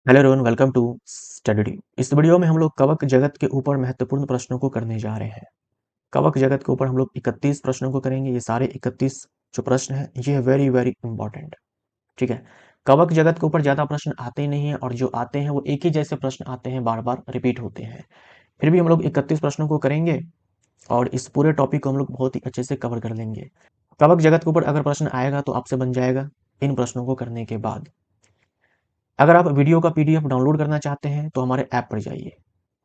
Hello everyone, welcome to study. इस video में हम लोग कवक जगत के ऊपर महत्वपूर्ण प्रश्नों को करने जा रहे हैं। कवक जगत के ऊपर हम लोग 31 प्रश्नों को करेंगे। ये सारे 31 जो प्रश्न हैं ये है वेरी वेरी इंपॉर्टेंट। ठीक है। कवक जगत के ऊपर ज्यादा प्रश्न आते ही नहीं है और जो आते हैं वो एक ही जैसे प्रश्न आते हैं, बार बार रिपीट होते हैं। फिर भी हम लोग 31 प्रश्नों को करेंगे और इस पूरे टॉपिक को हम लोग बहुत ही अच्छे से कवर कर लेंगे। कवक जगत के ऊपर अगर प्रश्न आएगा तो आपसे बन जाएगा इन प्रश्नों को करने के बाद। अगर आप वीडियो का पीडीएफ डाउनलोड करना चाहते हैं तो हमारे ऐप पर जाइए।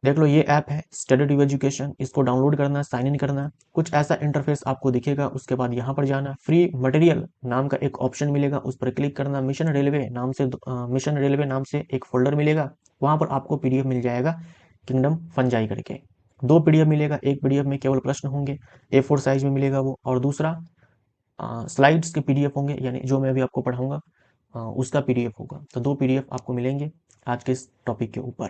देख लो, ये ऐप है स्टडी ड्यू एजुकेशन। इसको डाउनलोड करना, साइन इन करना, कुछ ऐसा इंटरफेस आपको दिखेगा। उसके बाद यहाँ पर जाना, फ्री मटेरियल नाम का एक ऑप्शन मिलेगा, उस पर क्लिक करना। मिशन रेलवे नाम से एक फोल्डर मिलेगा, वहाँ पर आपको पीडीएफ मिल जाएगा किंगडम फंजाई करके। 2 पीडीएफ मिलेगा, एक पीडीएफ में केवल प्रश्न होंगे, A4 साइज में मिलेगा वो, और दूसरा स्लाइड्स के पीडीएफ होंगे, यानी जो मैं अभी आपको पढ़ाऊंगा उसका पीडीएफ होगा। तो 2 पीडीएफ आपको मिलेंगे आज के इस टॉपिक के ऊपर।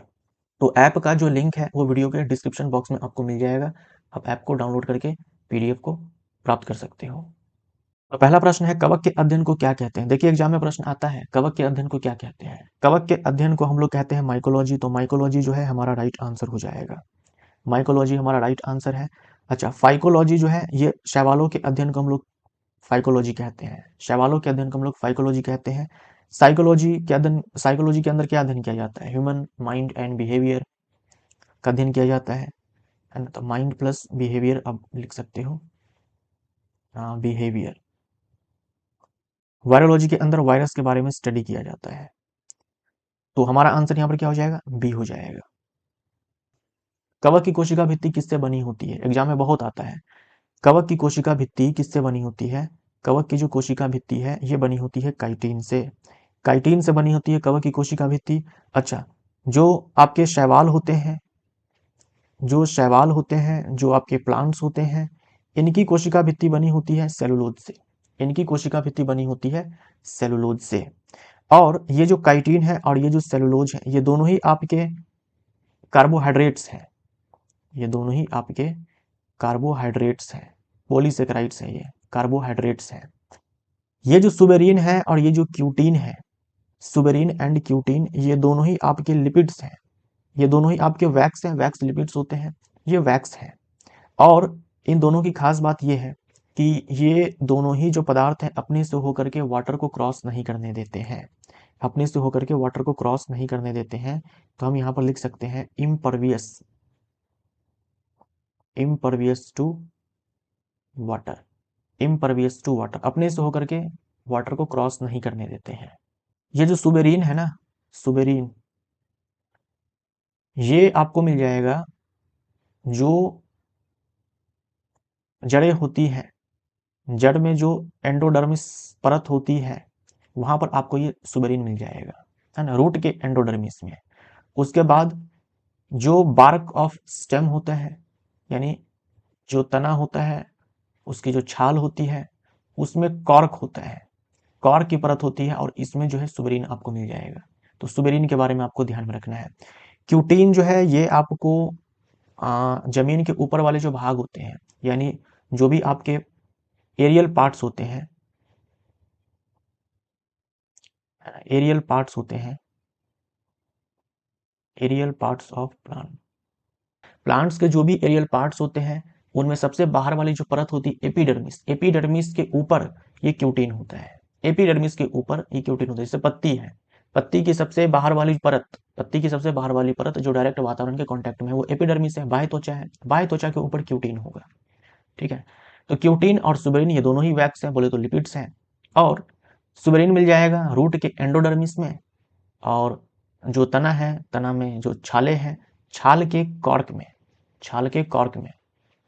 तो ऐप का जो लिंक है वो वीडियो के डिस्क्रिप्शन बॉक्स में आपको मिल जाएगा। आप ऐप को डाउनलोड करके पीडीएफ को प्राप्त कर सकते हो। तो पहला प्रश्न है, कवक के अध्ययन को क्या कहते हैं। देखिए, एग्जाम में प्रश्न आता है कवक के अध्ययन को क्या कहते हैं। कवक के अध्ययन को हम लोग कहते हैं माइकोलॉजी। तो माइकोलॉजी जो है हमारा राइट आंसर हो जाएगा। माइकोलॉजी हमारा राइट आंसर है। अच्छा, फाइकोलॉजी जो है ये शैवालों के अध्ययन को हम लोग फाइकोलॉजी कहते हैं। शैवालों के अध्ययन को हम लोग फाइकोलॉजी कहते हैं। साइकोलॉजी के अंदर क्या अध्ययन किया जाता है? ह्यूमन माइंड एंड बिहेवियर का अध्ययन किया जाता है ना। तो माइंड प्लस बिहेवियर आप लिख सकते हो, बिहेवियर। वायरोलॉजी के अंदर वायरस के बारे में स्टडी किया जाता है। तो हमारा आंसर यहाँ पर क्या हो जाएगा? बी हो जाएगा। कवक की कोशिका भित्ति किससे बनी होती है? एग्जाम में बहुत आता है। कवक की कोशिका भित्ति किससे बनी होती है? कवक की जो कोशिका भित्ति है ये बनी होती है काइटिन से। काइटिन से बनी होती है कवक की कोशिका भित्ति। अच्छा, जो आपके शैवाल होते हैं, जो आपके प्लांट्स होते हैं, इनकी कोशिका भित्ति बनी होती है सेलुलोज से। इनकी कोशिका भित्ति बनी होती है सेलुलोज से। और ये जो काइटिन है और ये जो सेलुलोज है, ये दोनों ही आपके कार्बोहाइड्रेट्स हैं। ये दोनों ही आपके कार्बोहाइड्रेट्स हैं, पॉलीसेकेराइड्स हैं, ये कार्बोहाइड्रेट्स हैं। ये जो सुबेरीन है और ये जो क्यूटीन है, सुबेरीन एंड क्यूटीन, ये दोनों ही आपके लिपिड्स हैं। ये दोनों ही आपके वैक्स हैं, वैक्स लिपिड्स होते हैं, ये वैक्स हैं। और इन दोनों की खास बात ये है कि ये दोनों ही जो पदार्थ हैं अपने से होकर के वाटर को क्रॉस नहीं करने देते हैं। अपने से होकर के वाटर को क्रॉस नहीं करने देते हैं। तो हम यहाँ पर लिख सकते हैं impervious, impervious to water. Impervious to water, अपने से होकर के वाटर को क्रॉस नहीं करने देते हैं। ये जो सुबेरीन है ना, सुबेरीन, ये आपको मिल जाएगा जो जड़ें होती हैं, जड़ में जो एंडोडर्मिस परत होती है, वहां पर आपको ये सुबेरीन मिल जाएगा, है ना, रूट के एंडोडर्मिस में। उसके बाद जो बार्क ऑफ स्टेम होता है, यानी जो तना होता है, उसकी जो छाल होती है, उसमें कॉर्क होता है, कॉर्क की परत होती है, और इसमें जो है सुबेरीन आपको मिल जाएगा। तो सुबेरीन के बारे में आपको ध्यान में रखना है। क्यूटीन जो है ये आपको जमीन के ऊपर वाले जो भाग होते हैं, यानी जो भी आपके एरियल पार्ट्स होते हैं, एरियल पार्ट्स होते हैं, aerial parts of plant, plants के जो भी एरियल पार्ट्स होते हैं उनमें सबसे बाहर वाली जो परत होती है एपिडर्मिस, एपिडर्मिस के ऊपर ये क्यूटीन होता है। एपिडर्मिस के ऊपर ये क्यूटीन होता है। जैसे पत्ती है, पत्ती की सबसे बाहर वाली परत, पत्ती की सबसे बाहर वाली परत जो डायरेक्ट वातावरण के कांटेक्ट में है वो एपिडर्मिस है, बाह्य त्वचा है। बाह्य त्वचा के ऊपर क्यूटीन होगा। ठीक है। तो क्यूटीन और सुबेरिन ये दोनों ही वैक्स हैं, बोले तो लिपिड्स हैं। और सुबेरिन मिल जाएगा रूट के एंडोडर्मिस में, और जो तना है, तना में जो छाले हैं, छाल के कॉर्क में, छाल के कॉर्क में,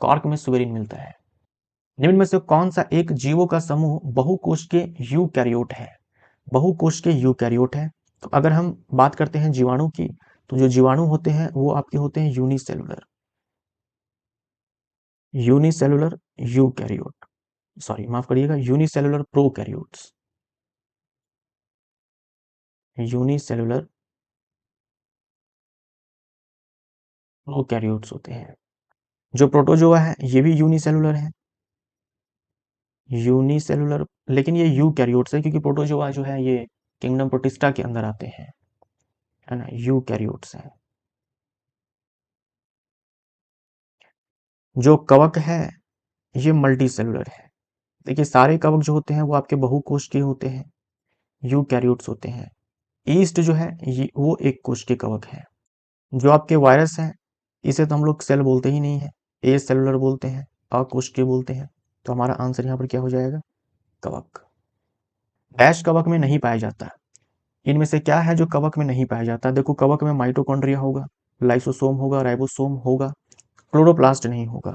कॉर्क में सुबेरिन मिलता है। निम्न में से कौन सा एक जीवों का समूह बहुकोश के यूकैरियोट है? बहुकोश के यूकैरियोट है। तो अगर हम बात करते हैं जीवाणु की, तो जो जीवाणु होते हैं वो आपके होते हैं यूनिसेलुलर, यूनिसेलुलर यूकैरियोट, सॉरी माफ करिएगा, यूनिसेलुलर प्रोकैरियोट्स, यूनिसेलुलर प्रोकैरियोट्स होते हैं। जो प्रोटोजोआ है ये भी यूनिसेलुलर है, यूनिसेलुलर, लेकिन ये यूकैरियोट्स है क्योंकि प्रोटोजोआ जो है ये किंगडम प्रोटिस्टा के अंदर आते हैं। है ना, यूकैरियोट्स हैं। जो कवक है ये मल्टी सेलुलर है। देखिए सारे कवक जो होते हैं वो आपके बहुकोष्ठीय होते हैं, यूकैरियोट्स होते हैं। ईस्ट जो है ये वो एक कोशिकीय कवक है। जो आपके वायरस हैं इसे तो हम लोग सेल बोलते ही नहीं है, ए सेलुलर बोलते हैं, अकोशिकीय बोलते हैं। तो हमारा आंसर यहाँ पर क्या हो जाएगा, कवक। डैश कवक में नहीं पाया जाता। इनमें से क्या है जो कवक में नहीं पाया जाता? देखो कवक में माइटोकॉन्ड्रिया होगा, लाइसोसोम होगा, राइबोसोम होगा, क्लोरोप्लास्ट नहीं होगा।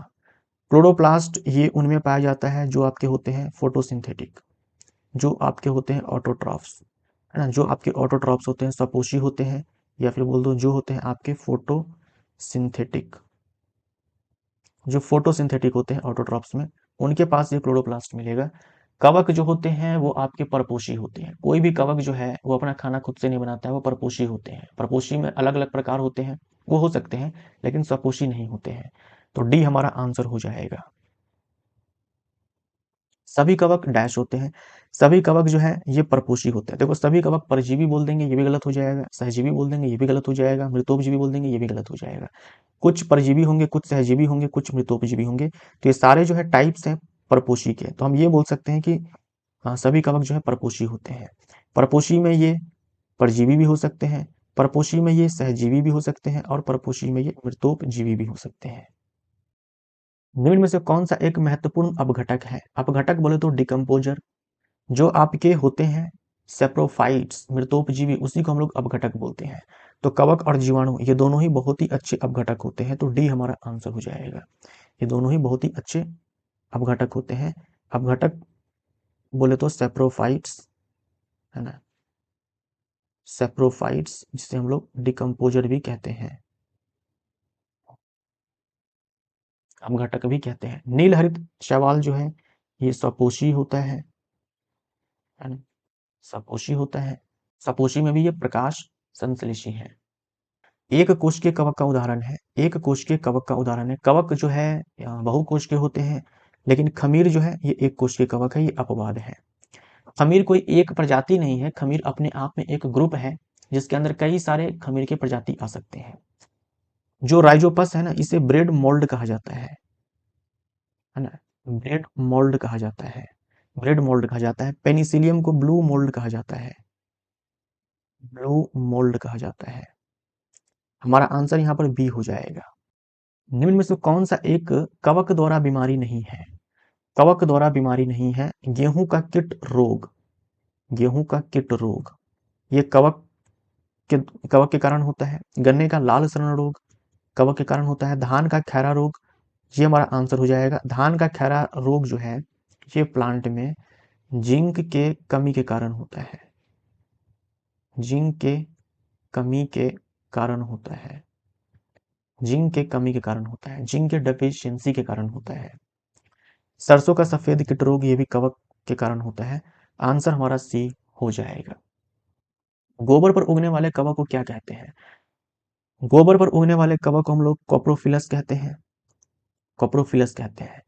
क्लोरोप्लास्ट ये उनमें पाया जाता है जो आपके होते हैं फोटोसिंथेटिक, जो आपके होते हैं ऑटोट्रॉफ्स, है ना, जो आपके ऑटोट्रॉफ्स होते हैं सपोषी होते हैं, या फिर बोल दो जो होते हैं आपके फोटोसिंथेटिक, जो फोटोसिंथेटिक होते हैं ऑटोट्रॉफ्स में, उनके पास ये क्लोरोप्लास्ट मिलेगा। कवक जो होते हैं वो आपके परपोषी होते हैं। कोई भी कवक जो है वो अपना खाना खुद से नहीं बनाता है, वो परपोषी होते हैं। परपोषी में अलग अलग प्रकार होते हैं, वो हो सकते हैं, लेकिन सपोषी नहीं होते हैं। तो डी हमारा आंसर हो जाएगा। सभी कवक डैश होते हैं। सभी कवक जो है ये परपोषी होते हैं। देखो सभी कवक परजीवी बोल देंगे ये भी गलत हो जाएगा, सहजीवी बोल देंगे ये भी गलत हो जाएगा, मृतोपजीवी बोल देंगे ये भी गलत हो जाएगा। कुछ परजीवी होंगे, कुछ सहजीवी होंगे, कुछ मृतोपजीवी होंगे। तो ये सारे जो है टाइप्स हैं परपोषी के। तो हम ये बोल सकते हैं कि हाँ सभी कवक जो है परपोषी होते हैं। परपोषी में ये परजीवी भी हो सकते हैं, परपोषी में ये सहजीवी भी हो सकते हैं, और परपोषी में ये मृतोपजीवी भी हो सकते हैं। निम्न में से कौन सा एक महत्वपूर्ण अपघटक है? अपघटक बोले तो डिकम्पोजर। जो आपके होते हैं सेप्रोफाइट्स मृतोपजीवी, उसी को हम लोग अपघटक बोलते हैं। तो कवक और जीवाणु ये दोनों ही बहुत ही अच्छे अपघटक होते हैं। तो डी हमारा आंसर हो जाएगा। ये दोनों ही बहुत ही अच्छे अपघटक होते हैं। अपघटक बोले तो सेप्रोफाइट्स, है ना, सेप्रोफाइट्स जिसे हम लोग डिकम्पोजर भी कहते हैं, अपघटक भी कहते हैं। नीलहरित शैवाल जो है ये सपोषी होता है ना, सपोषी होता है। सपोषी में भी ये प्रकाश संश्लेषी है। एक कोशिकीय कवक का उदाहरण है, एक कोशिकीय कवक का उदाहरण है। कवक जो है बहुकोशिकीय होते हैं, लेकिन खमीर जो है ये एक कोशिकीय कवक है, ये अपवाद है। खमीर कोई एक प्रजाति नहीं है, खमीर अपने आप में एक ग्रुप है जिसके अंदर कई सारे खमीर के प्रजाति आ सकते हैं। जो राइजोपस है ना इसे ब्रेड मोल्ड कहा जाता है ना, ब्रेड मोल्ड कहा जाता है, ब्रेड मोल्ड कहा जाता है। पेनिसिलियम को ब्लू मोल्ड कहा जाता है, ब्लू मोल्ड कहा जाता है। हमारा आंसर यहाँ पर बी हो जाएगा। निम्न में से कौन सा एक कवक द्वारा बीमारी नहीं है? कवक द्वारा बीमारी नहीं है। गेहूं का कीट रोग, गेहूं का कीट रोग ये के कवक के कारण होता है। गन्ने का लाल सड़न रोग कवक के कारण होता है। धान का खैरा रोग, ये हमारा आंसर हो जाएगा। धान का खैरा रोग जो है ये प्लांट में जिंक के कमी के कारण होता है, जिंक के कमी के कारण होता है, जिंक के कमी के कारण होता है, जिंक के डेफिशिएंसी के कारण होता है। सरसों का सफेद कीट रोग ये भी कवक के कारण होता है। आंसर हमारा सी हो जाएगा। गोबर पर उगने वाले कवक को क्या कहते हैं? गोबर पर उगने वाले कवक को हम लोग कोप्रोफिलस कहते हैं, कोप्रोफिलस कहते हैं।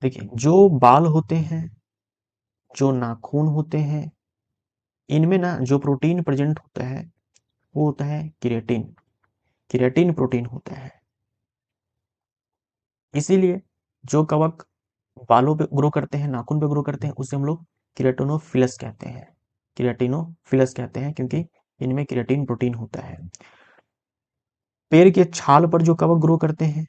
देखिए जो बाल होते हैं, जो नाखून होते हैं, इनमें ना जो प्रोटीन प्रेजेंट होता है वो होता है केराटिन, केराटिन प्रोटीन होता है। इसीलिए जो कवक बालों पे ग्रो करते हैं, नाखून पे ग्रो करते हैं, उसे हम लोग केराटिनोफिलस कहते हैं, केराटिनोफिलस कहते हैं, क्योंकि इनमें केराटिन प्रोटीन होता है। पेड़ के छाल पर जो कवक ग्रो करते हैं,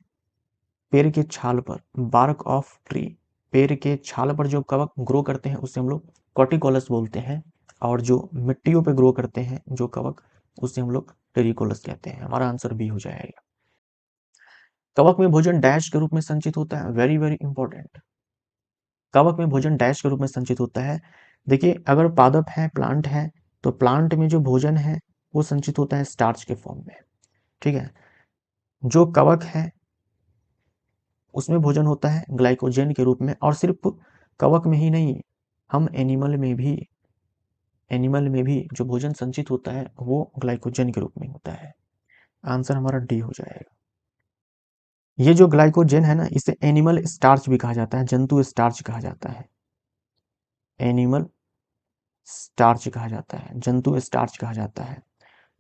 पेड़ के छाल पर, बार्क ऑफ ट्री, पेड़ के छाल पर जो कवक ग्रो करते हैं उसे हम लोग कॉर्टिकोलस बोलते हैं। और जो मिट्टियों पे ग्रो करते हैं जो कवक, उसे हम लोग टेरिकोलस कहते हैं। हमारा आंसर बी हो जाएगा। कवक में भोजन डैश के रूप में संचित होता है, वेरी वेरी इंपॉर्टेंट। कवक में भोजन डैश के रूप में संचित होता है। देखिए अगर पादप है, प्लांट है, तो प्लांट में जो भोजन है वो संचित होता है स्टार्च के फॉर्म में, ठीक है। जो कवक है उसमें भोजन होता है ग्लाइकोजन के रूप में। और सिर्फ कवक में ही नहीं, हम एनिमल में भी जो भोजन संचित होता है वो ग्लाइकोजन के रूप में होता है। आंसर हमारा डी हो जाएगा। ये जो ग्लाइकोजन है ना इसे एनिमल स्टार्च भी कहा जाता है, जंतु स्टार्च कहा जाता है, एनिमल स्टार्च कहा जाता है, जंतु स्टार्च कहा जाता है।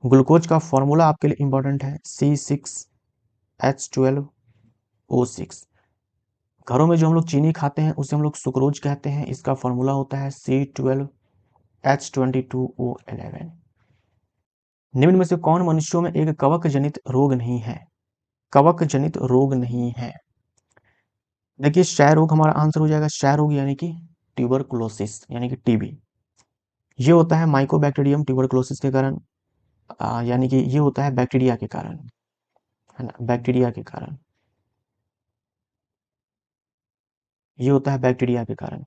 ग्लूकोज का फॉर्मूला आपके लिए इंपॉर्टेंट है, C6H12O6। घरों में जो हम लोग चीनी खाते हैं उसे हम लोग सुक्रोज कहते हैं, इसका फॉर्मूला होता है C12H22O11। निम्न में से कौन मनुष्यों में एक कवक जनित रोग नहीं है? कवक जनित रोग नहीं है। देखिए क्षय रोग हमारा आंसर हो जाएगा। क्षय रोग यानी कि ट्यूबरकुलोसिस यानी कि टीबी। ये होता है माइकोबैक्टीरियम ट्यूबरकुलोसिस के कारण, यानी कि ये होता है बैक्टीरिया के कारण, है ना, बैक्टीरिया के कारण। ये होता है बैक्टीरिया के कारण।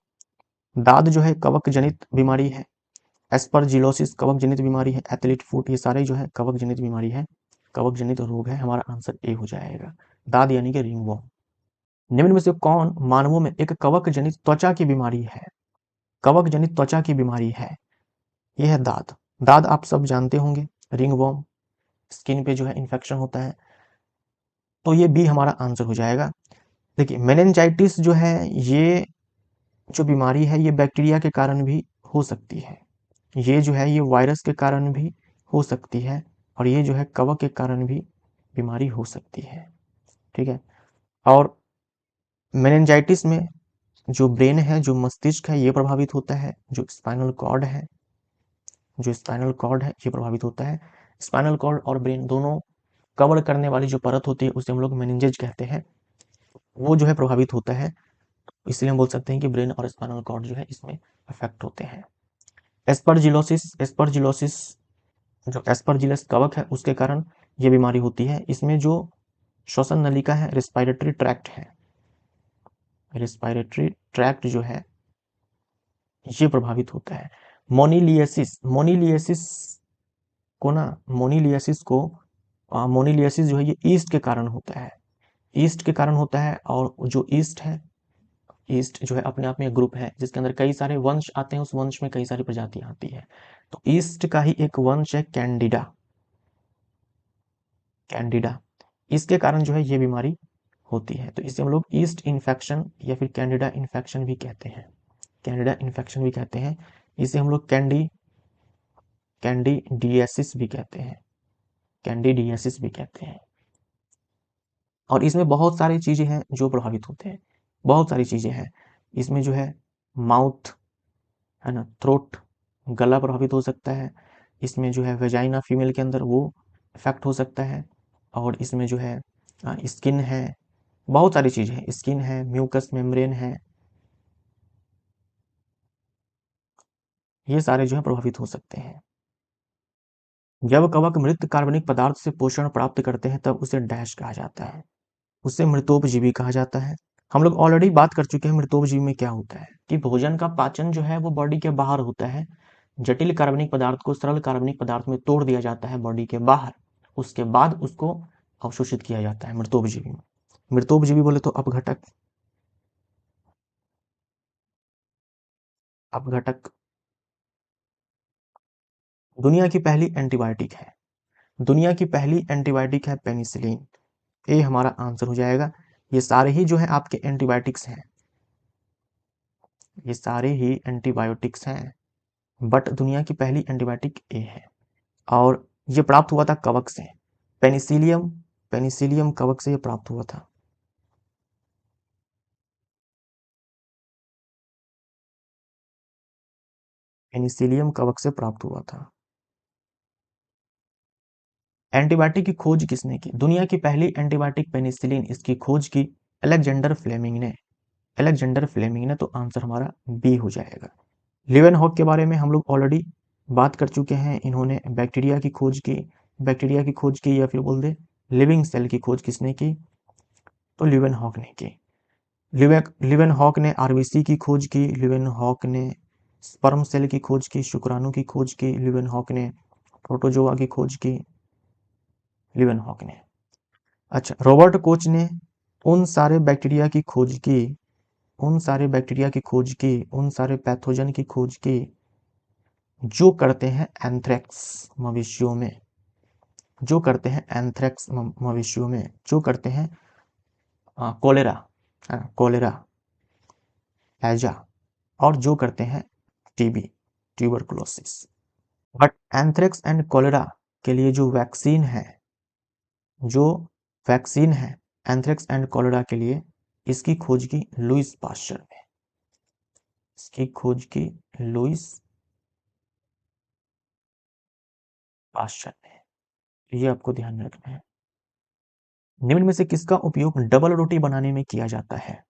दाद जो है कवक जनित बीमारी है। एस्परजिलोसिस कवक जनित बीमारी है। एथलीट फुट ये सारे जो है कवक जनित बीमारी है, कवक जनित रोग है। हमारा आंसर ए हो जाएगा, दाद यानी कि रिंगवॉर्म। निम्न में से कौन मानवों में एक कवक जनित त्वचा की बीमारी है? कवक जनित त्वचा की बीमारी है, यह है दाद। दाद आप सब जानते होंगे, रिंगवॉर्म, स्किन पे जो है इन्फेक्शन होता है, तो ये बी हमारा आंसर हो जाएगा। देखिए मेनिंजाइटिस जो है, ये जो बीमारी है ये बैक्टीरिया के कारण भी हो सकती है। ये जो है ये वायरस के कारण भी हो सकती है, और ये जो है कवक के कारण भी बीमारी हो सकती है। ठीक है। और मेनिंजाइटिस में जो ब्रेन है, जो मस्तिष्क है, ये प्रभावित होता है। जो स्पाइनल कॉर्ड है, जो स्पाइनल कॉर्ड है ये प्रभावित होता है। स्पाइनल कॉर्ड और ब्रेन दोनों कवर करने वाली जो परत होती है उसे हम लोग मेनिंजेज कहते हैं, वो जो है प्रभावित होता है। इसलिए हम बोल सकते हैं कि ब्रेन और स्पाइनल कॉर्ड जो है इसमें अफेक्ट होते हैं। एस्परजिलोसिस, एस्परजिलोसिस जो एस्परजिलस कवक है उसके कारण ये बीमारी होती है। इसमें जो श्वसन नलिका है, रेस्पिरेटरी ट्रैक्ट है, रेस्पिरेटरी ट्रैक्ट जो है ये प्रभावित होता है। मोनीलियसिस, मोनीलियसिस को ना, मोनीलियसिस को मोनीलियसिस जो है ये ईस्ट के कारण होता है, ईस्ट के कारण होता है। और जो ईस्ट है, ईस्ट जो है अपने आप में एक ग्रुप है जिसके अंदर कई सारे वंश आते हैं, उस वंश में कई सारी प्रजातियां आती है। तो ईस्ट का ही एक वंश है कैंडिडा, कैंडिडा, इसके कारण जो है ये बीमारी होती है। तो इसे हम लोग ईस्ट इन्फेक्शन या फिर कैंडिडा इन्फेक्शन भी कहते हैं, कैंडिडा इन्फेक्शन भी कहते हैं। इसे हम लोग कैंडिडियासिस भी कहते हैं, कैंडिडियासिस भी कहते हैं। और इसमें बहुत सारी चीजें हैं जो प्रभावित होते हैं, बहुत सारी चीजें हैं इसमें जो है। माउथ, है ना, थ्रोट, गला प्रभावित हो सकता है। इसमें जो है वेजाइना फीमेल के अंदर वो इफेक्ट हो सकता है। और इसमें जो है स्किन है, बहुत सारी चीजें हैं, स्किन है, म्यूकस मेम्ब्रेन है, ये सारे जो है प्रभावित हो सकते हैं। जब कवक मृत कार्बनिक पदार्थ से पोषण प्राप्त करते हैं तब उसे डैश कहा जाता है, उसे मृतोपजीवी कहा जाता है। हम लोग ऑलरेडी बात कर चुके हैं मृतोपजीवी में क्या होता है, कि भोजन का पाचन जो है वो बॉडी के बाहर होता है। जटिल कार्बनिक पदार्थ को सरल कार्बनिक पदार्थ में तोड़ दिया जाता है बॉडी के बाहर, उसके बाद उसको अवशोषित किया जाता है मृतोपजीवी में। मृतोपजीवी बोले तो अपघटक, अपघटक। दुनिया की पहली एंटीबायोटिक है, दुनिया की पहली एंटीबायोटिक है पेनिसिलिन, ये हमारा आंसर हो जाएगा। ये सारे ही जो है आपके एंटीबायोटिक्स हैं, ये सारे ही एंटीबायोटिक्स हैं, बट दुनिया की पहली एंटीबायोटिक ए है। और ये प्राप्त हुआ था कवक से, पेनिसिलियम, पेनिसिलियम कवक से ये प्राप्त हुआ था। पेनिसिलियम कवक से प्राप्त हुआ था। एंटीबायोटिक की खोज किसने की? दुनिया की पहली एंटीबायोटिक पेनिसिलिन, इसकी खोज की अलेक्जेंडर फ्लेमिंग ने, अलेक्जेंडर फ्लेमिंग ने। तो आंसर हमारा बी हो जाएगा। लिवेनहॉक के बारे में हम लोग ऑलरेडी बात कर चुके हैं। इन्होंने बैक्टीरिया की खोज की, बैक्टीरिया की खोज की, या फिर बोल दे लिविंग सेल की खोज किसने की? तो लिवेनहॉक ने की। लिवेनहॉक ने आरबीसी की खोज की, लिवेनहॉक ने स्पर्म सेल की खोज की, शुक्राणु की खोज की, लिवेनहॉक ने प्रोटोजोआ की खोज की, लिवेनहॉक ने। अच्छा, रॉबर्ट कोच ने उन सारे बैक्टीरिया की खोज की, उन सारे बैक्टीरिया की खोज की, उन सारे पैथोजन की खोज की जो करते हैं एंथ्रेक्स मवेशियों में, जो करते हैं एंथ्रेक्स मवेशियों में, जो करते हैं कोलेरा, कोलेरा, हैजा, और जो करते हैं TB, tuberculosis. But anthrax and cholera के लिए जो वैक्सीन है एंथ्रेक्स एंड कॉलेरा के लिए, इसकी खोज की लुईस पास्चर ने। इसकी खोज की लुईस पास्चर ने, ये आपको ध्यान में रखना है। निम्न में से किसका उपयोग डबल रोटी बनाने में किया जाता है?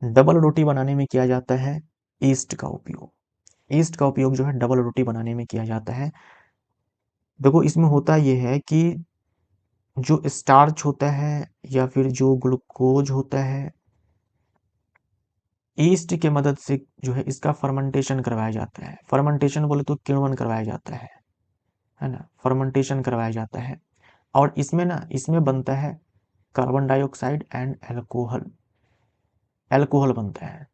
डबल रोटी बनाने में किया जाता है ईस्ट का उपयोग। ईस्ट का उपयोग जो है डबल रोटी बनाने में किया जाता है। देखो इसमें होता यह है कि जो स्टार्च होता है या फिर जो ग्लूकोज होता है, ईस्ट के मदद से जो है इसका फर्मेंटेशन करवाया जाता है। फर्मेंटेशन बोले तो किण्वन करवाया जाता है ना, फर्मेंटेशन करवाया जाता है। और इसमें बनता है कार्बन डाइऑक्साइड एंड एल्कोहल बनता है।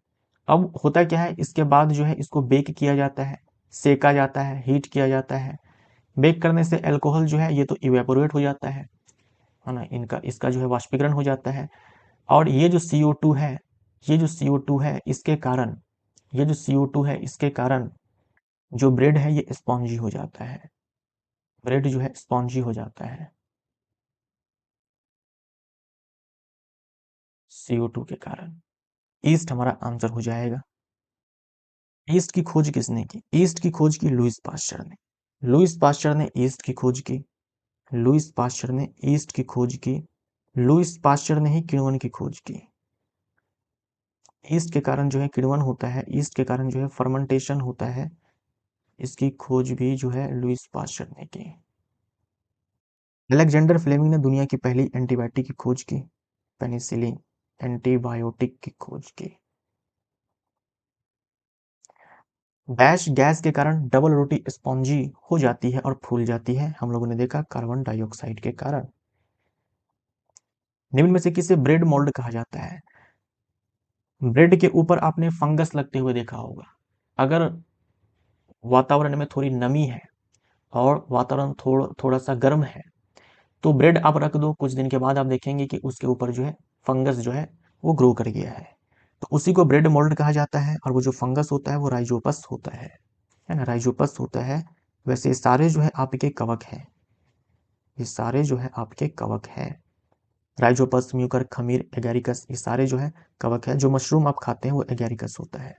अब होता क्या है, इसके बाद जो है इसको बेक किया जाता है, सेका जाता है, हीट किया जाता है। बेक करने से एल्कोहल जो है ये तो इवेपोरेट हो जाता है ना, इसका जो है वाष्पीकरण हो जाता है। और ये जो CO2 है, इसके कारण जो ब्रेड है ये स्पॉन्जी हो जाता है। ब्रेड जो है स्पॉन्जी हो जाता है CO2 के कारण। ईस्ट हमारा आंसर हो जाएगा। ईस्ट की खोज किसने की? ईस्ट की खोज की लुईस पास्चर ने। लुईस पास्चर ने ईस्ट की खोज की। लुईस पास्चर ने ईस्ट की खोज की। लुईस पास्चर ने ही किण्वन की खोज की। ईस्ट के कारण जो है किण्वन होता है, ईस्ट के कारण जो है फर्मेंटेशन होता है। इसकी खोज भी जो है लुईस पास्चर ने की। अलेक्जेंडर फ्लेमिंग ने दुनिया की पहली एंटीबायोटिक की खोज की। पेनिसिलिन एंटीबायोटिक की खोज की। डैश गैस के कारण डबल रोटी स्पॉन्जी हो जाती है और फूल जाती है, हम लोगों ने देखा कार्बन डाइऑक्साइड के कारण। निम्न में से किसे ब्रेड मोल्ड कहा जाता है? ब्रेड के ऊपर आपने फंगस लगते हुए देखा होगा। अगर वातावरण में थोड़ी नमी है और वातावरण थोड़ा सा गर्म है, तो ब्रेड आप रख दो, कुछ दिन के बाद आप देखेंगे कि उसके ऊपर जो है फंगस जो है वो ग्रो कर गया है। तो उसी को ब्रेड मोल्ड कहा जाता है। और वो जो फंगस होता है वो राइजोपस होता है ना, राइजोपस होता है। वैसे ये सारे जो है आपके कवक हैं, ये सारे जो है आपके कवक हैं। राइजोपस, म्यूकर, खमीर, एगैरिकस, ये सारे जो है कवक है। जो मशरूम आप खाते हैं वो एगैरिकस होता है।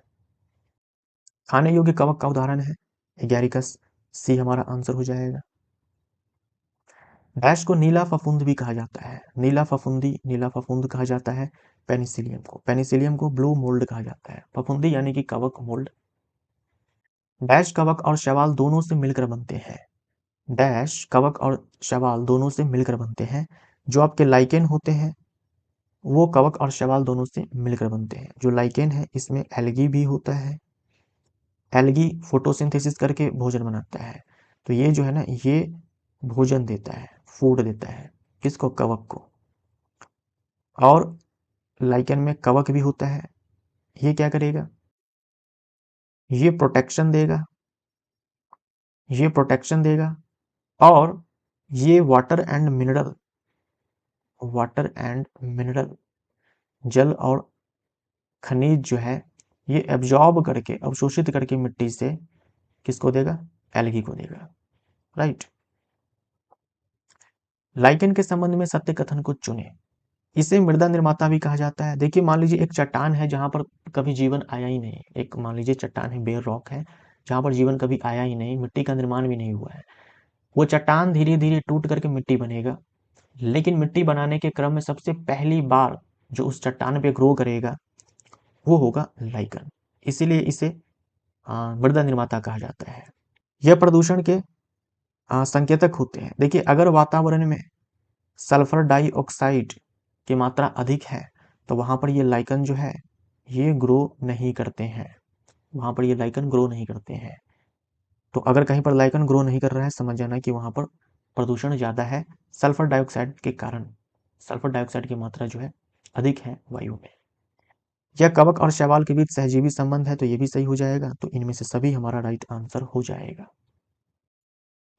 खाने योग्य कवक का उदाहरण है एगैरिकस। सी हमारा आंसर हो जाएगा। डैश को नीला फफूंद भी कहा जाता है। नीला फफूंद कहा जाता है पेनिसिलियम को ब्लू मोल्ड कहा जाता है। फफूंदी यानी कि कवक मोल्ड। डैश कवक और शैवाल दोनों से मिलकर बनते हैं। डैश कवक और शैवाल दोनों से मिलकर बनते हैं। जो आपके लाइकेन होते हैं वो कवक और शैवाल दोनों से मिलकर बनते हैं। जो लाइकेन है इसमें एल्गी भी होता है। एल्गी फोटोसिंथेसिस करके भोजन बनाता है। तो ये जो है ना, ये भोजन देता है, फूड देता है किसको? कवक को। और लाइकेन में कवक भी होता है। ये क्या करेगा? ये प्रोटेक्शन देगा, और ये वाटर एंड मिनरल, जल और खनिज जो है ये एब्जॉर्ब करके, अवशोषित करके मिट्टी से किसको देगा? एल्गी को देगा। राइट। लाइकेन के संबंध में सत्य कथन को चुने। इसे मृदा निर्माता भी कहा जाता है। देखिए मान लीजिए एक चट्टान है जहां पर कभी जीवन आया ही नहीं। एक मान लीजिए चट्टान है, बेयर रॉक है, जहां पर जीवन कभी आया ही नहीं, मिट्टी का निर्माण भी नहीं हुआ है। वो चट्टान धीरे धीरे टूट करके मिट्टी बनेगा, लेकिन मिट्टी बनाने के क्रम में सबसे पहली बार जो उस चट्टान पे ग्रो करेगा वो होगा लाइकन। इसीलिए इसे मृदा निर्माता कहा जाता है। यह प्रदूषण के संकेतक होते हैं। देखिए अगर वातावरण में सल्फर डाइऑक्साइड की मात्रा अधिक है तो वहां पर ये लाइकन जो है ये ग्रो नहीं करते हैं। वहां पर ये लाइकन ग्रो नहीं करते हैं। तो अगर कहीं पर लाइकन ग्रो नहीं कर रहा है, समझ जाना कि वहां पर प्रदूषण ज्यादा है सल्फर डाइऑक्साइड के कारण। सल्फर डाइऑक्साइड की मात्रा जो है अधिक है वायु में। यह कवक और शैवाल के बीच सहजीवी संबंध है, तो ये भी सही हो जाएगा। तो इनमें से सभी हमारा राइट आंसर हो जाएगा।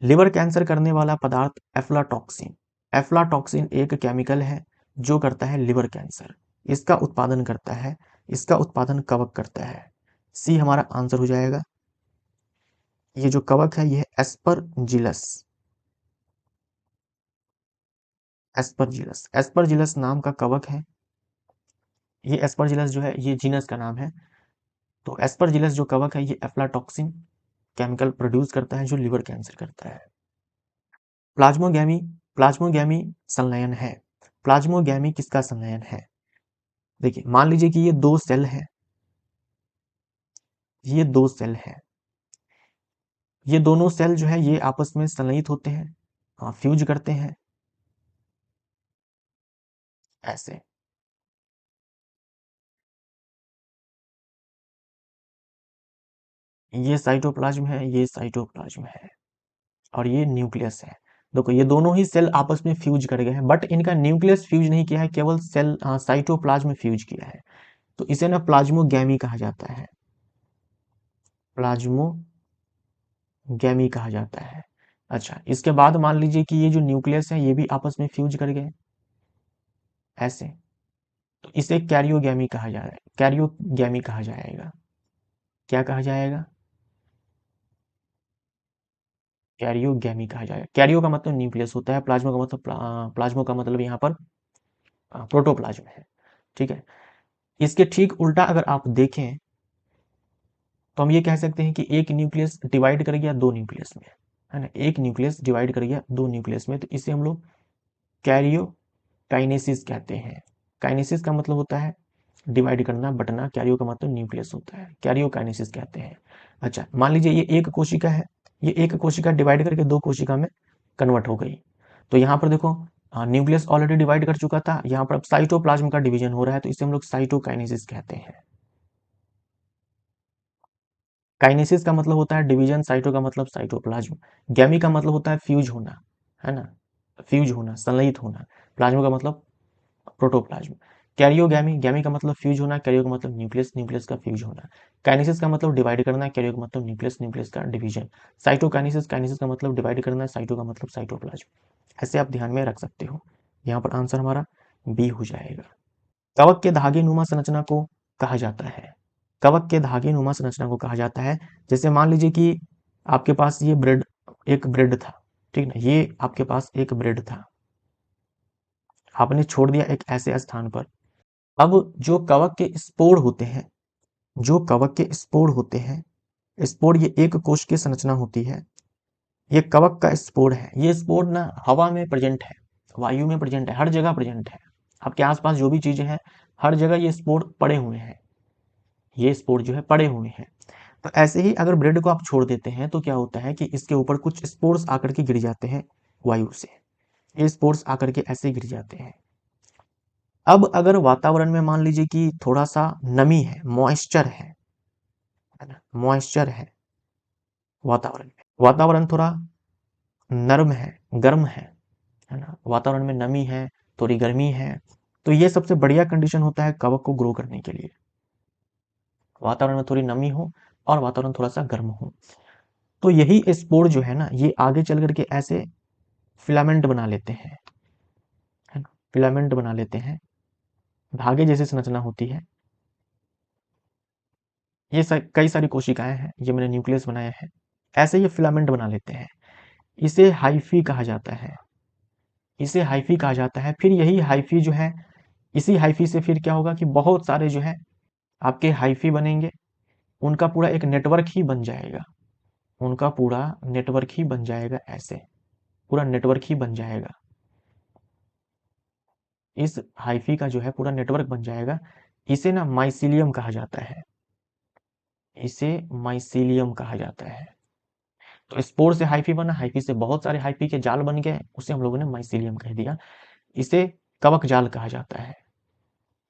लिवर कैंसर करने वाला पदार्थ एफ्लाटॉक्सिन। एफ्लाटॉक्सिन एक केमिकल है जो करता है लिवर कैंसर। इसका उत्पादन कवक करता है। सी हमारा आंसर हो जाएगा। ये जो कवक है ये एस्परजिलस एस्परजिलस, एस्परजिलस नाम का कवक है। ये एस्परजिलस जो है ये जीनस का नाम है। तो एस्परजिलस जो कवक है ये एफ्लाटॉक्सिन केमिकल प्रोड्यूस करता है जो लिवर कैंसर करता है। प्लाज्मोगैमी, प्लाज्मोगैमी संलयन है। प्लाज्मोगैमी किसका संलयन है? देखिए मान लीजिए कि ये दो सेल है, ये दो सेल है, ये दोनों सेल जो है ये आपस में संलयित होते हैं, फ्यूज करते हैं ऐसे। ये साइटोप्लाज्म है, ये साइटोप्लाज्म है, और ये न्यूक्लियस है। देखो ये दोनों ही सेल आपस में फ्यूज कर गए हैं, बट इनका न्यूक्लियस फ्यूज नहीं किया है, केवल सेल साइटोप्लाज्म फ्यूज किया है। तो इसे ना प्लाज्मोगैमी कहा जाता है, प्लाज्मोगैमी कहा जाता है। अच्छा, इसके बाद मान लीजिए कि ये जो न्यूक्लियस है ये भी आपस में फ्यूज कर गए ऐसे, तो इसे कैरियोगैमी कहा जाएगा, कैरियोगैमी कहा जाएगा। क्या कहा जाएगा? कैरियोगैमी कहा जाएगा। कैरियो का मतलब न्यूक्लियस होता है, प्लाज्मा का मतलब प्लाज्मा का मतलब यहाँ पर प्रोटोप्लाज्म है। ठीक है, इसके ठीक उल्टा अगर आप देखें तो हम ये कह सकते हैं कि एक न्यूक्लियस डिवाइड कर गया दो न्यूक्लियस में, है ना, एक न्यूक्लियस डिवाइड कर गया दो न्यूक्लियस में, तो इसे हम लोग कैरियो काइनेसिस कहते हैं। काइनेसिस का मतलब होता है डिवाइड करना, बटना। कैरियो का मतलब न्यूक्लियस होता है, कैरियो काइनेसिस कहते हैं। अच्छा, मान लीजिए ये एक कोशिका है, ये एक कोशिका डिवाइड करके दो कोशिका में कन्वर्ट हो गई। तो यहाँ पर देखो न्यूक्लियस ऑलरेडी डिवाइड कर चुका था, यहाँ पर अब साइटोप्लाज्म का डिवीजन हो रहा है, तो इसे हम लोग साइटोकाइनेसिस कहते हैं। काइनेसिस का मतलब होता है डिवीजन, साइटो का मतलब साइटोप्लाज्म, गैमी का मतलब होता है फ्यूज होना, है ना, फ्यूज होना, संलयित होना। प्लाज्मा का मतलब प्रोटोप्लाज्म। कैरियोगैमी, गैमी का मतलब फ्यूज होना, कैरियो का मतलब न्यूक्लियस, न्यूक्लियस का फ्यूज होना। काइनेसिस का मतलब डिवाइड करना, कैरियो का मतलब न्यूक्लियस, न्यूक्लियस का डिवीजन। साइटोकाइनेसिस, काइनेसिस का मतलब डिवाइड करना, साइटो का मतलब साइटोप्लाज्म। ऐसे आप ध्यान में रख सकते हो। यहाँ पर आंसर हमारा बी हो जाएगा। कवक के धागे नुमा संरचना को कहा जाता है। कवक के धागे नुमा संरचना को कहा जाता है, जैसे मान लीजिए कि आपके पास ये ब्रेड, एक ब्रेड था, ठीक ना, ये आपके पास एक ब्रेड था, आपने छोड़ दिया एक ऐसे स्थान पर। अब जो कवक के स्पोर होते हैं, जो कवक के स्पोर होते हैं, स्पोर ये एक कोश की संरचना होती है, ये कवक का स्पोर है। ये स्पोर ना हवा में प्रेजेंट है, वायु में प्रेजेंट है, हर जगह प्रेजेंट है। आपके आसपास जो भी चीजें हैं हर जगह ये स्पोर पड़े हुए हैं, ये स्पोर जो है पड़े हुए हैं। तो ऐसे ही अगर ब्रेड को आप छोड़ देते हैं तो क्या होता है कि इसके ऊपर कुछ स्पोर्स आकर के गिर जाते हैं वायु से, ये स्पोर्स आकर के ऐसे गिर जाते हैं। अब अगर वातावरण में मान लीजिए कि थोड़ा सा नमी है, मॉइस्चर है ना, मॉइस्चर है वातावरण में, वातावरण थोड़ा नर्म है, गर्म है ना, वातावरण में नमी है, थोड़ी गर्मी है, तो ये सबसे बढ़िया कंडीशन होता है कवक को ग्रो करने के लिए। वातावरण में थोड़ी नमी हो और वातावरण थोड़ा सा गर्म हो, तो यही स्पोर जो है ना ये आगे चल करके ऐसे फिलामेंट बना लेते हैं, है ना, फिलामेंट बना लेते हैं, धागे जैसी संरचना होती है। ये कई सारी कोशिकाएं हैं, ये मैंने न्यूक्लियस बनाया है, ऐसे ये फिलामेंट बना लेते हैं। इसे हाइफी कहा जाता है, इसे हाइफी कहा जाता है। फिर यही हाइफी जो है, इसी हाइफी से फिर क्या होगा कि बहुत सारे जो है आपके हाइफी बनेंगे, उनका पूरा एक नेटवर्क ही बन जाएगा, उनका पूरा नेटवर्क ही बन जाएगा, ऐसे पूरा नेटवर्क ही बन जाएगा। इस हाइफी का जो है पूरा नेटवर्क बन जाएगा। इसे ना माइसीलियम कहा जाता है, इसे माइसीलियम कहा जाता है। तो स्पोर से हाइफी बना, हाइफी से बहुत सारे हाइफी के जाल बन गए, उसे हम लोगों ने माइसीलियम कह दिया। इसे कवक जाल कहा जाता है।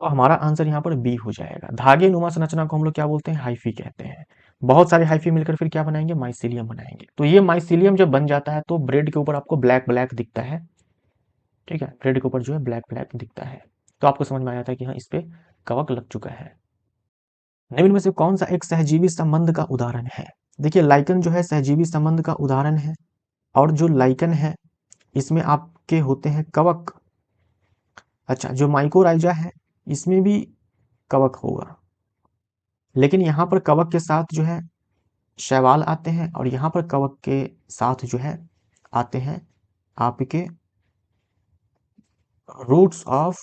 तो हमारा आंसर यहाँ पर बी हो जाएगा। धागे नुमा संरचना को हम लोग क्या बोलते हैं? हाइफी कहते हैं। बहुत सारे हाइफी मिलकर फिर क्या बनाएंगे? माइसीलियम बनाएंगे। तो ये माइसीलियम जब बन जाता है तो ब्रेड के ऊपर आपको ब्लैक ब्लैक दिखता है, ठीक है, ब्रेड के ऊपर जो है ब्लैक ब्लैक दिखता है। तो आपको समझ में आ जाता है कि हाँ इस पे कवक लग चुका है। निम्न में से कौन सा एक सहजीवी संबंध का उदाहरण है? देखिए लाइकन जो है सहजीवी संबंध का उदाहरण है, और जो लाइकन है इसमें आपके होते हैं कवक। अच्छा, जो माइकोराइजा है इसमें भी कवक होगा, लेकिन यहाँ पर कवक के साथ जो है शैवाल आते हैं, और यहाँ पर कवक के साथ जो है आते हैं आपके roots of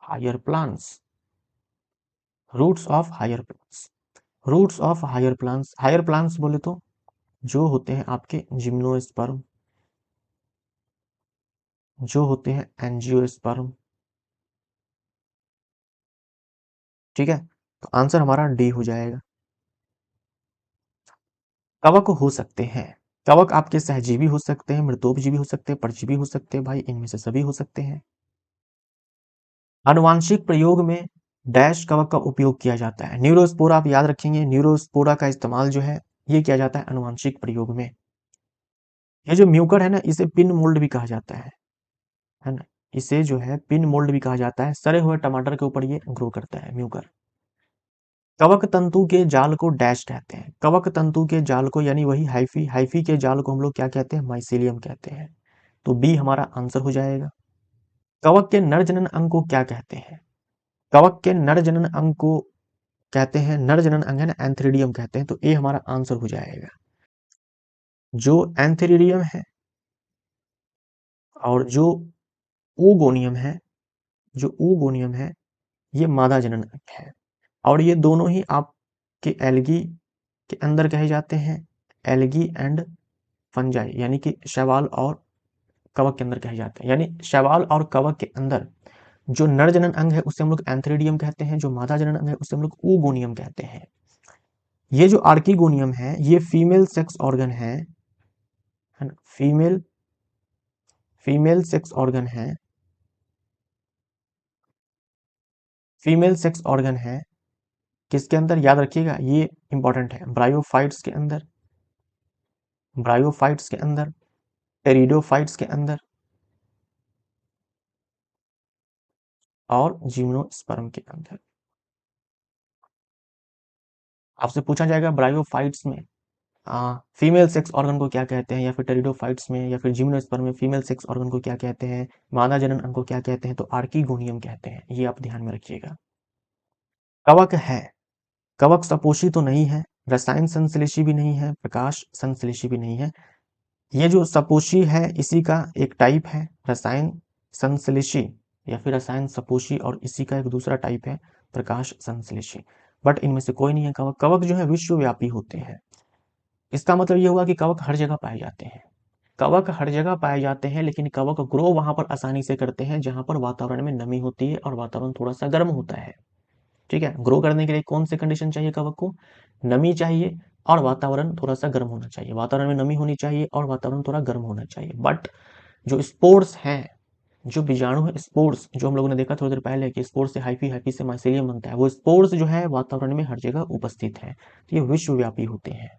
higher plants, roots of higher plants, roots of higher plants, higher plants बोले तो जो होते हैं आपके जिम्नोस्पर्म, जो होते हैं एंजियोस्पर्म। ठीक है, तो आंसर हमारा डी हो जाएगा। कवक हो सकते हैं, कवक आपके सहजीवी हो सकते हैं, मृतोपजीवी हो सकते हैं, परजीवी हो सकते हैं, भाई इनमें से सभी हो सकते हैं। आनुवांशिक प्रयोग में डैश कवक का उपयोग किया जाता है, न्यूरोस्पोरा, आप याद रखेंगे न्यूरोस्पोरा का इस्तेमाल जो है ये किया जाता है आनुवांशिक प्रयोग में। ये जो म्यूकर है ना, इसे पिन मोल्ड भी कहा जाता है ना, इसे जो है पिन मोल्ड भी कहा जाता है, सड़े हुए टमाटर के ऊपर ये ग्रो करता है म्यूकर। कवक तंतु के जाल को डैश कहते हैं, कवक तंतु के जाल को यानी वही हाइफी, हाइफी के जाल को हम लोग क्या कहते हैं, माइसीलियम कहते हैं। तो बी हमारा आंसर हो जाएगा। कवक के नर जनन अंग को क्या कहते हैं, कवक के नर जनन अंग को कहते हैं, नर जनन अंग है ना, एंथ्रीडियम कहते हैं। तो ए हमारा आंसर हो जाएगा। जो एंथ्रीडियम है और जो ओगोनियम है, जो ओगोनियम है ये मादा जनन अंग है, और ये दोनों ही आपके एल्गी के अंदर कहे जाते हैं, एल्गी एंड फंजाई, यानी कि शैवाल और कवक के अंदर कहे जाते हैं। यानी शैवाल और कवक के अंदर जो नर जनन अंग है उसे हम लोग एंथ्रीडियम कहते हैं, जो मादा जनन अंग है उसे हम लोग ooगोनियम कहते हैं। ये जो आर्कीगोनियम है ये फीमेल सेक्स ऑर्गन है ना, फीमेल फीमेल सेक्स ऑर्गन है, फीमेल सेक्स ऑर्गन है। किसके अंदर, याद रखिएगा ये इंपॉर्टेंट है, ब्रायोफाइट्स के अंदर, ब्रायोफाइट्स के अंदर, टेरिडोफाइट्स के अंदर और जिम्नोस्पर्म के अंदर। आपसे पूछा जाएगा ब्रायोफाइट्स में फीमेल सेक्स ऑर्गन को क्या कहते हैं, या फिर टेरिडोफाइट्स में या फिर जिम्नोस्पर्म में फीमेल सेक्स ऑर्गन को क्या कहते हैं, मादा जनन अंग को क्या कहते हैं, तो आर्कीगोनियम कहते हैं। ये आप ध्यान में रखिएगा। कवक है, कवक सपोषी तो नहीं है, रसायन संश्लेषी भी नहीं है, प्रकाश संश्लेषी भी नहीं है। ये जो सपोषी है इसी का एक टाइप है रसायन संश्लेषी, या फिर रसायन सपोषी, और इसी का एक दूसरा टाइप है प्रकाश संश्लेषी। बट इनमें से कोई नहीं है कवक। कवक जो है विश्वव्यापी होते हैं। इसका मतलब ये हुआ कि कवक हर जगह पाए जाते हैं, कवक हर जगह पाए जाते हैं, लेकिन कवक ग्रो वहां पर आसानी से करते हैं जहां पर वातावरण में नमी होती है और वातावरण थोड़ा सा गर्म होता है। ठीक है, ग्रो करने के लिए कौन से कंडीशन चाहिए कवक को, नमी चाहिए और वातावरण थोड़ा सा गर्म होना चाहिए, वातावरण में नमी होनी चाहिए और वातावरण थोड़ा गर्म होना चाहिए। बट जो स्पोर्स हैं, जो बीजाणु है, स्पोर्स जो हम लोगों ने देखा थोड़ी देर पहले कि स्पोर्स से हाइफी, हाइफी से माइसेलियम बनता है, वो स्पोर्स जो है वातावरण में हर जगह उपस्थित है, तो ये विश्वव्यापी होते हैं।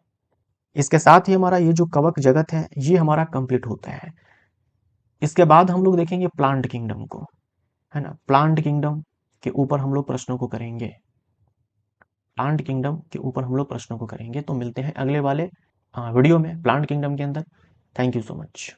इसके साथ ही हमारा ये जो कवक जगत है ये हमारा कंप्लीट होता है। इसके बाद हम लोग देखेंगे प्लांट किंगडम को, है ना, प्लांट किंगडम के ऊपर हम लोग प्रश्नों को करेंगे, प्लांट किंगडम के ऊपर हम लोग प्रश्नों को करेंगे। तो मिलते हैं अगले वाले वीडियो में प्लांट किंगडम के अंदर। Thank you so much.